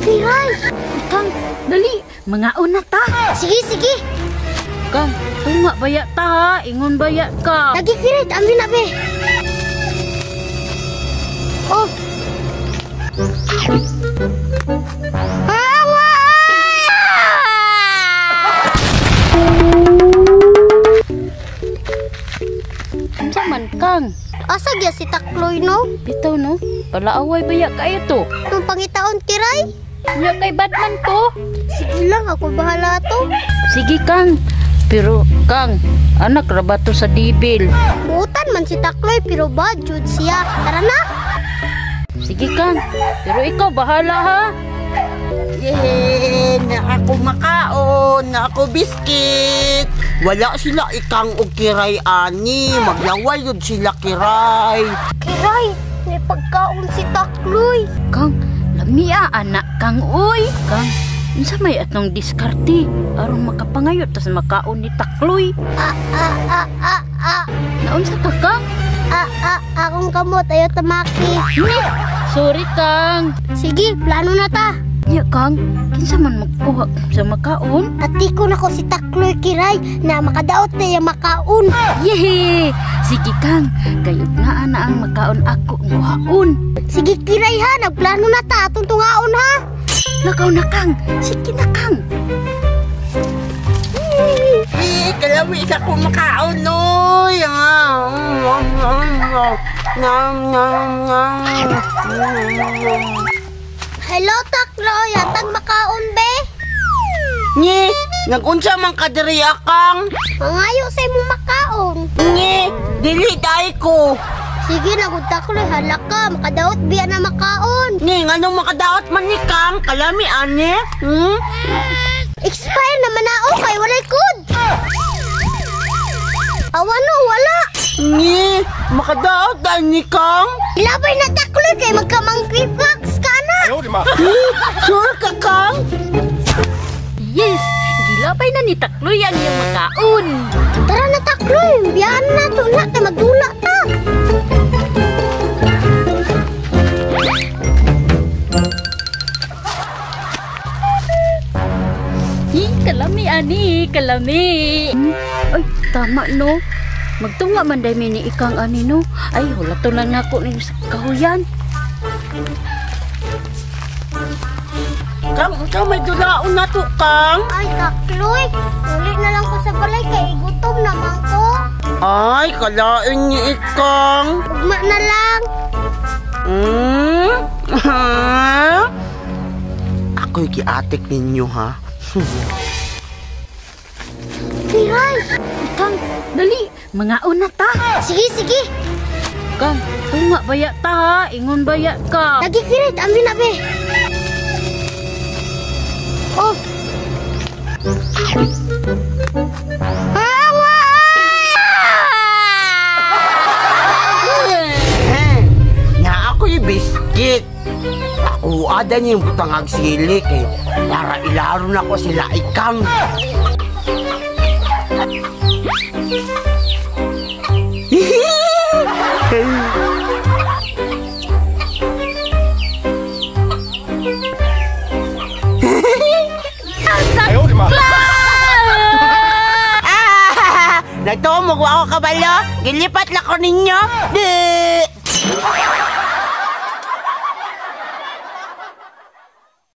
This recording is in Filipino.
Kiray! Kang, dali, mga una ta. Sige, sige. Kang, tunga baya ta ha, ingon baya ka. Lagi Kiray, amin na be. Oh. Saman Kang, Asa gya si Takloy no? bitaw no, palaaway baya kayo to. Nung pangitaon Kiray? Nya kay Batman to. Sige lang, ako bahala to. Sige Kang, pero Kang, anak ra ba to sa dibil? Buutan man si Takloy pero budget siya. Tara na. Sige Kang, pero ikaw bahala ha. Yehey! Na ako makaon, na ako biskit. Wala sila ikang o Kiray ani. Maglaway yun sila Kiray. Kiray, may pagkaon si Takloy. Kang, lamia anak Kang uy. Kang, unsa may atong diskarte aron makapangayot tas makaon ni Takloy. Naunsa ka Kang? Akong kamot, ayaw tamaki. Ni, sorry Kang. Sige, plano na ta. Ya Kang, kinsa man magkuha sa makaon? Atiko na ko si Takloy Kiray na makadaot na yung makaon. Yehe! Sige Kang, kayod na ana ang makaon ako nguhaon. Sige Kiray ha, nagplano na ta, atong tungaon ha. Lakaw na Kang, sige na Kang. Kalami isa ko makaon noy. Hello Takloy, atang makaon be. Nye, nagunsa man ka diri akang. Mangayo sa imong makaon. Nye, dili dai ko. Sige na gud Takloy, hala ka, makadaot biya na makaon. Nye, nganong makadaot man ni Kang? Kalami ane? Expire naman na kay walay kud. Awano, wala. Nye, makadaot dahil ni Kang? Ilabay na Takloy kay magkamang-climax ka na. Sure ka Kang? Yes, gilabay na ni Takloy ang iyang makaon. Tara na Takloy, biyahan na to na kay magdula ta. Kalami ani, kalami. Ay, tama no. Magtunga man day ni ikang ani no. Ay, hulato lang nako ning kahuyan. Kang, ikaw may dulaon na to Kang? Ay Takloy, uli na lang ko sa balay kay gutom naman ko. Ay, kalain ni Ikang. Ugma na lang. Ako'y giatik ninyo ha. Kiray! Kang, dali, mga una ta. Sige, sige. Kang, tunga baya ta ha, ingon baya ka. Lagi Kiray, amin na be. Oh. Awa! Nga ako'y biskit. Ako ada niyo yung butangag silik eh. Para ilaro na ko sila Ikang. Nagtuo mo ako kabalo. Gilipat lang ko ninyo.